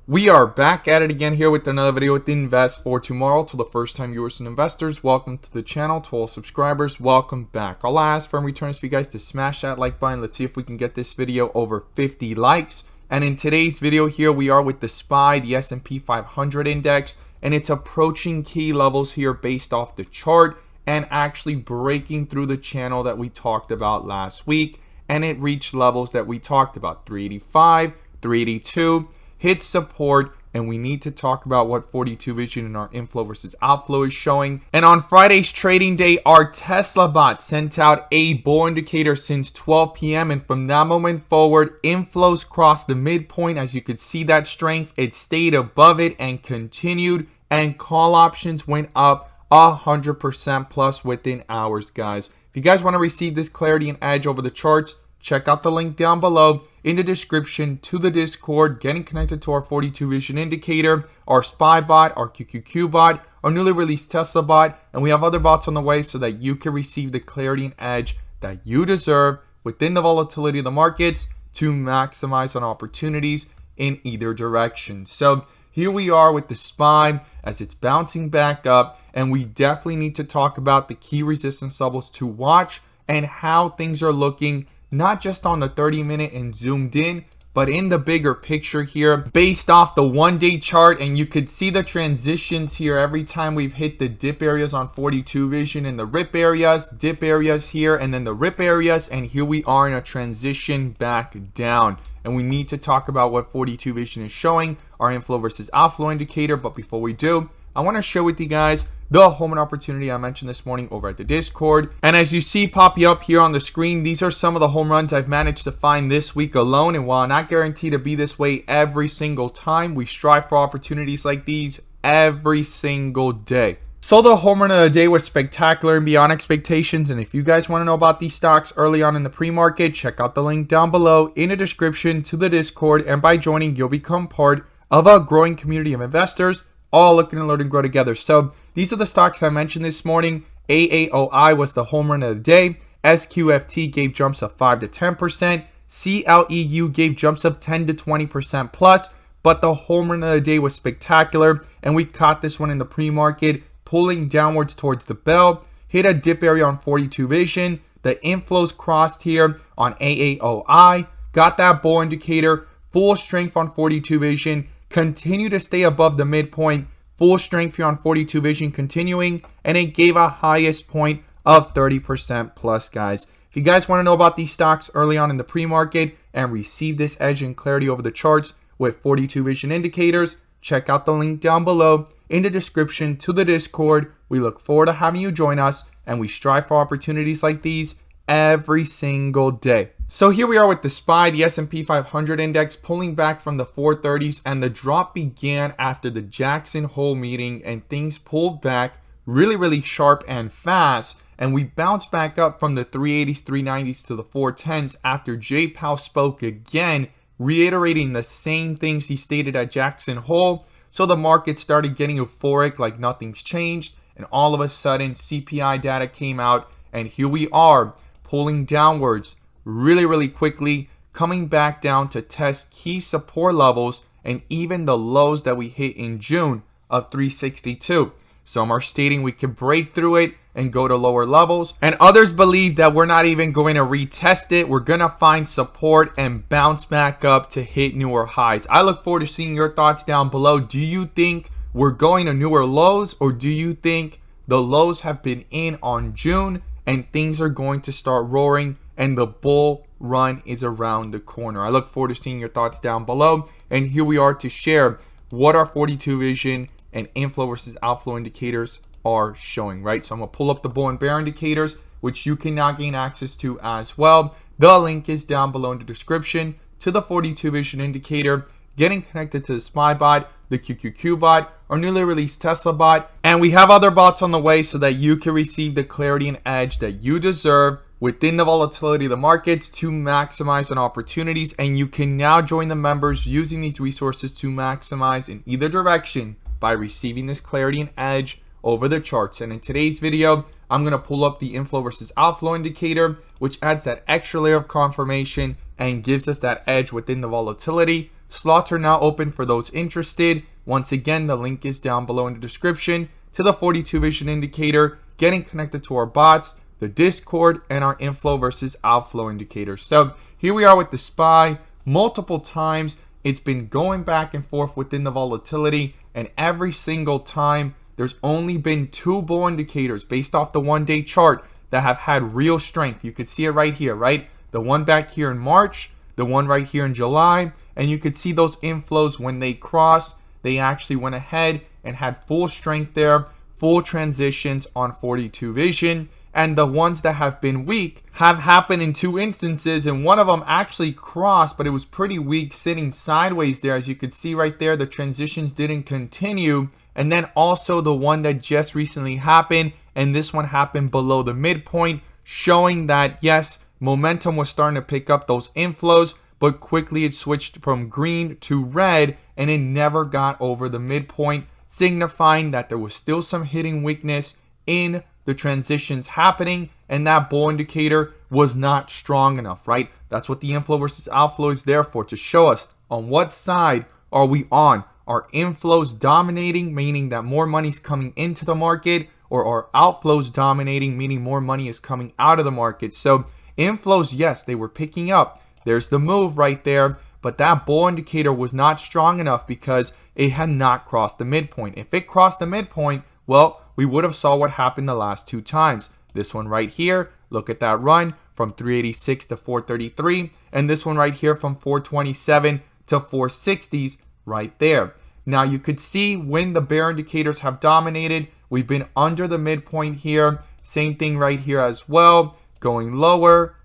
We are back at it again here with another video with Invest for Tomorrow. To the first time viewers and investors, welcome to the channel. To all subscribers, welcome back. I'll ask for in returns for you guys to smash that like button. Let's see if we can get this video over 50 likes. And in today's video here, we are with the SPY, the SP 500 index, and it's approaching key levels here based off the chart and actually breaking through the channel that we talked about last week. And it reached levels that we talked about, 385, 382. Hit support, and we need to talk about what 42 vision in our inflow versus outflow is showing. And on Friday's trading day, our Tesla bot sent out a bull indicator since 12 p.m. and from that moment forward, inflows crossed the midpoint. As you could see that strength, it stayed above it and continued, and call options went up 100% plus within hours, guys. If you guys want to receive this clarity and edge over the charts, check out the link down below in the description to the Discord, getting connected to our 42 vision indicator, our SPY bot, our QQQ bot, our newly released Tesla bot, and we have other bots on the way so that you can receive the clarity and edge that you deserve within the volatility of the markets to maximize on opportunities in either direction. So here we are with the SPY as it's bouncing back up, and we definitely need to talk about the key resistance levels to watch and how things are looking, not just on the 30-minute and zoomed in, but in the bigger picture here based off the one-day chart. And you could see the transitions here every time we've hit the dip areas on 42 vision and the rip areas, dip areas here, and then the rip areas. And here we are in a transition back down. And we need to talk about what 42 vision is showing, our inflow versus outflow indicator. But before we do, I want to share with you guys the home run opportunity I mentioned this morning over at the Discord. And as you see popping up here on the screen, these are some of the home runs I've managed to find this week alone. And while not guaranteed to be this way every single time, we strive for opportunities like these every single day. So the home run of the day was spectacular and beyond expectations. And if you guys want to know about these stocks early on in the pre-market, check out the link down below in the description to the Discord. And by joining, you'll become part of a growing community of investors, all looking to learn and grow together. So these are the stocks I mentioned this morning. AAOI was the home run of the day. SQFT gave jumps of 5 to 10%. CLEU gave jumps of 10 to 20% plus. But the home run of the day was spectacular, and we caught this one in the pre-market, pulling downwards towards the bell. Hit a dip area on 42 vision. The inflows crossed here on AAOI. Got that bull indicator. Full strength on 42 vision. Continue to stay above the midpoint, full strength here on 42 vision continuing, and it gave a highest point of 30% plus, guys. If you guys want to know about these stocks early on in the pre-market and receive this edge and clarity over the charts with 42 vision indicators, check out the link down below in the description to the Discord. We look forward to having you join us, and we strive for opportunities like these every single day. So here we are with the SPY, the SP 500 index, pulling back from the 430s, and the drop began after the Jackson Hole meeting, and things pulled back really sharp and fast, and we bounced back up from the 380s, 390s to the 410s after Jay Powell spoke again, reiterating the same things he stated at Jackson Hole. So the market started getting euphoric like nothing's changed, and all of a sudden CPI data came out, and here we are pulling downwards really quickly, coming back down to test key support levels and even the lows that we hit in June of 362. Some are stating we could break through it and go to lower levels, and others believe that we're not even going to retest it. We're going to find support and bounce back up to hit newer highs. I look forward to seeing your thoughts down below. Do you think we're going to newer lows, or do you think the lows have been in on June and things are going to start roaring and the bull run is around the corner? I look forward to seeing your thoughts down below. And here we are to share what our 42 vision and inflow versus outflow indicators are showing, right? So I'm going to pull up the bull and bear indicators, which you can now gain access to as well. The link is down below in the description to the 42 vision indicator, getting connected to the SPY bot, the QQQ bot, our newly released Tesla bot, and we have other bots on the way so that you can receive the clarity and edge that you deserve within the volatility of the markets to maximize on opportunities. And you can now join the members using these resources to maximize in either direction by receiving this clarity and edge over the charts. And in today's video, I'm going to pull up the inflow versus outflow indicator, which adds that extra layer of confirmation and gives us that edge within the volatility Slots are now open for those interested. Once again, the link is down below in the description to the 42 vision indicator, getting connected to our bots, the Discord, and our inflow versus outflow indicator. So here we are with the SPY. Multiple times it's been going back and forth within the volatility, and every single time there's only been 2 bull indicators based off the 1-day chart that have had real strength. You could see it right here, right? The one back here in March, the one right here in July, and you could see those inflows when they crossed. They actually went ahead and had full strength there, full transitions on 42 vision. And the ones that have been weak have happened in 2 instances, and one of them actually crossed, but it was pretty weak, sitting sideways there. As you could see right there, the transitions didn't continue. And then also the one that just recently happened, and this one happened below the midpoint, showing that yes, momentum was starting to pick up those inflows, but quickly it switched from green to red, and it never got over the midpoint, signifying that there was still some hitting weakness in the transitions happening, and that bull indicator was not strong enough, right? That's what the inflow versus outflow is there for, to show us on what side are we on. Are inflows dominating, meaning that more money's coming into the market, or are outflows dominating, meaning more money is coming out of the market? So inflows, yes, they were picking up. There's the move right there, but that bull indicator was not strong enough because it had not crossed the midpoint. If it crossed the midpoint, well, we would have saw what happened the last 2 times. This one right here, look at that run from 386 to 433, and this one right here from 427 to 460s right there. Now you could see when the bear indicators have dominated, we've been under the midpoint here. Same thing right here as well, going lower,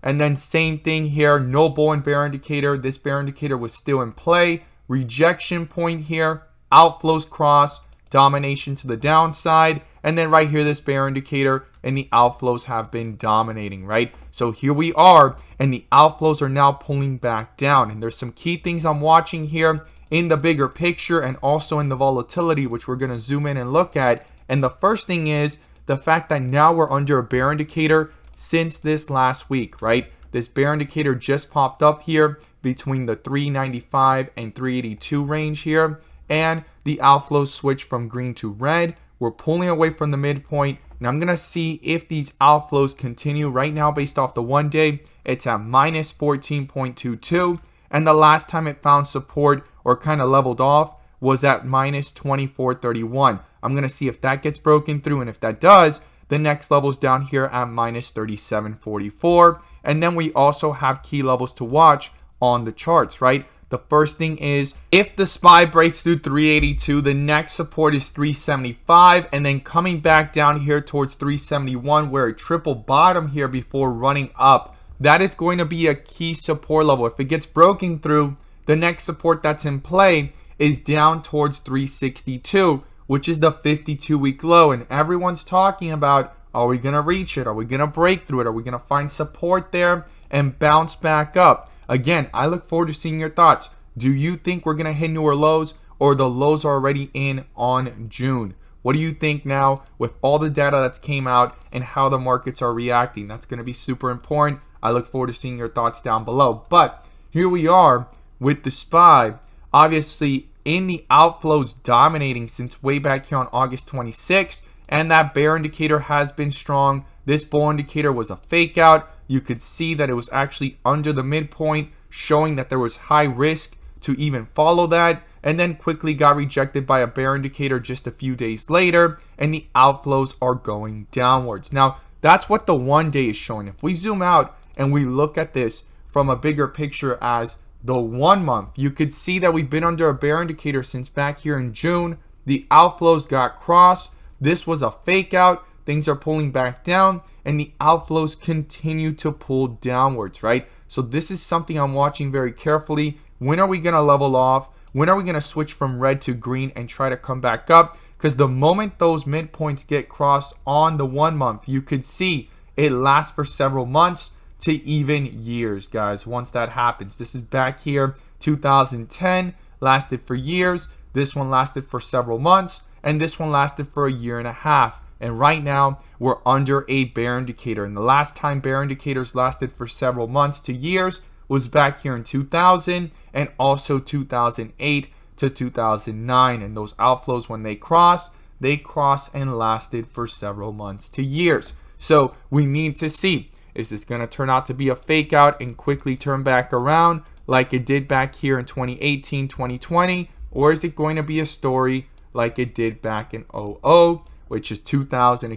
and then same thing here, no bull and bear indicator. This bear indicator was still in play. Rejection point here, outflows cross, domination to the downside, and then right here this bear indicator, and the outflows have been dominating, right? So here we are, and the outflows are now pulling back down, and there's some key things I'm watching here in the bigger picture and also in the volatility, which we're going to zoom in and look at. And the first thing is the fact that now we're under a bear indicator since this last week, right? This bear indicator just popped up here between the 395 and 382 range here, and the outflows switch from green to red. We're pulling away from the midpoint, and I'm gonna see if these outflows continue. Right now, based off the 1 day, it's at minus 14.22, and the last time it found support or kind of leveled off was at minus 24.31. I'm gonna see if that gets broken through, and if that does, the next level's down here at minus 37.44. And then we also have key levels to watch on the charts, right? The first thing is if the SPY breaks through 382, the next support is 375, and then coming back down here towards 371, where it triple bottom here before running up. That is going to be a key support level. If it gets broken through, the next support that's in play is down towards 362, which is the 52-week low, and everyone's talking about, are we going to reach it? Are we going to break through it? Are we going to find support there and bounce back up? Again, I look forward to seeing your thoughts. Do you think we're going to hit newer lows, or the lows are already in on June? What do you think now with all the data that's came out and how the markets are reacting? That's going to be super important. I look forward to seeing your thoughts down below. But here we are with the SPY, obviously in the outflows dominating since way back here on August 26th, and that bear indicator has been strong. This bull indicator was a fake out. You could see that it was actually under the midpoint, showing that there was high risk to even follow that, and then quickly got rejected by a bear indicator just a few days later, and the outflows are going downwards. Now, that's what the 1 day is showing. If we zoom out and we look at this from a bigger picture as the 1 month, you could see that we've been under a bear indicator since back here in June. The outflows got crossed. This was a fake out. Things are pulling back down, and the outflows continue to pull downwards, right? So this is something I'm watching very carefully. When are we going to level off? When are we going to switch from red to green and try to come back up? Because the moment those midpoints get crossed on the 1 month, you could see it lasts for several months to even years, guys, once that happens. This is back here, 2010, lasted for years. This one lasted for several months, and this one lasted for a year and a half. And right now, we're under a bear indicator. And the last time bear indicators lasted for several months to years was back here in 2000 and also 2008 to 2009. And those outflows, when they cross and lasted for several months to years. So we need to see, is this going to turn out to be a fake out and quickly turn back around like it did back here in 2018, 2020? Or is it going to be a story like it did back in 00, which is 2000,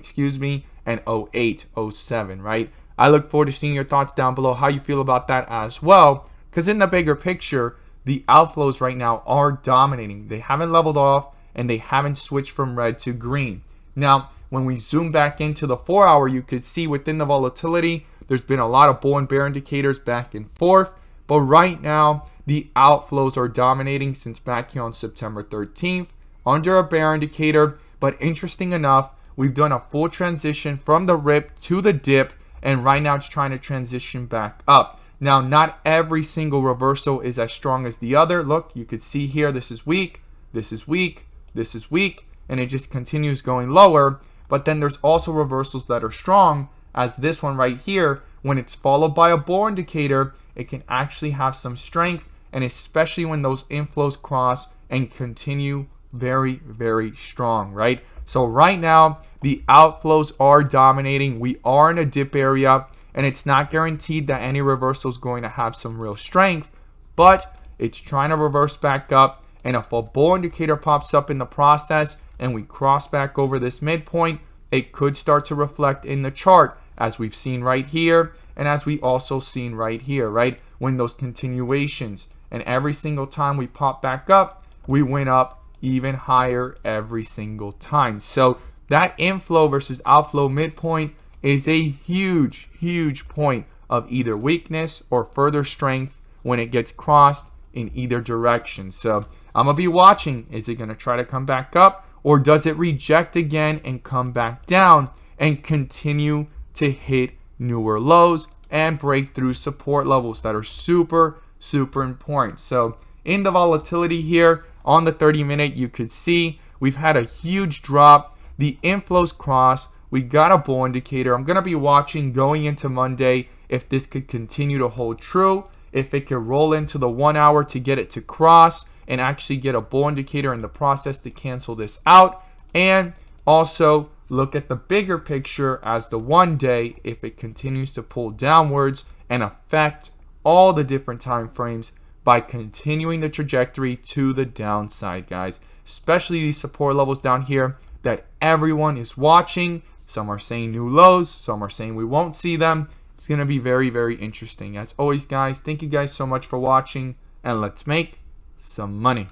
and 08, 07, right? I look forward to seeing your thoughts down below, how you feel about that as well. Because in the bigger picture, the outflows right now are dominating. They haven't leveled off and they haven't switched from red to green. Now, when we zoom back into the 4-hour, you could see within the volatility, there's been a lot of bull and bear indicators back and forth. But right now, the outflows are dominating since back here on September 13th under a bear indicator. But interesting enough, we've done a full transition from the rip to the dip, and right now it's trying to transition back up. Now, not every single reversal is as strong as the other. Look, you could see here, this is weak, this is weak, this is weak, and it just continues going lower. But then there's also reversals that are strong, as this one right here. When it's followed by a bull indicator, it can actually have some strength, and especially when those inflows cross and continue very, very strong, right? So right now, the outflows are dominating. We are in a dip area, and it's not guaranteed that any reversal is going to have some real strength, but it's trying to reverse back up. And if a bull indicator pops up in the process and we cross back over this midpoint, it could start to reflect in the chart, as we've seen right here, and as we also seen right here, right? When those continuations, and every single time we pop back up, we went up even higher every single time. So that inflow versus outflow midpoint is a huge, huge point of either weakness or further strength when it gets crossed in either direction. So I'm going to be watching. Is it going to try to come back up, or does it reject again and come back down and continue to hit newer lows and break through support levels that are super, super important? So in the volatility here on the 30-minute, you could see we've had a huge drop. The inflows cross. We got a bull indicator. I'm going to be watching going into Monday if this could continue to hold true, if it could roll into the 1 hour to get it to cross and actually get a bull indicator in the process to cancel this out. And also look at the bigger picture as the 1 day, if it continues to pull downwards and affect all the different time frames by continuing the trajectory to the downside, guys. Especially these support levels down here that everyone is watching. Some are saying new lows, some are saying we won't see them. It's going to be very, very interesting. As always, guys, thank you guys so much for watching, and let's make some money.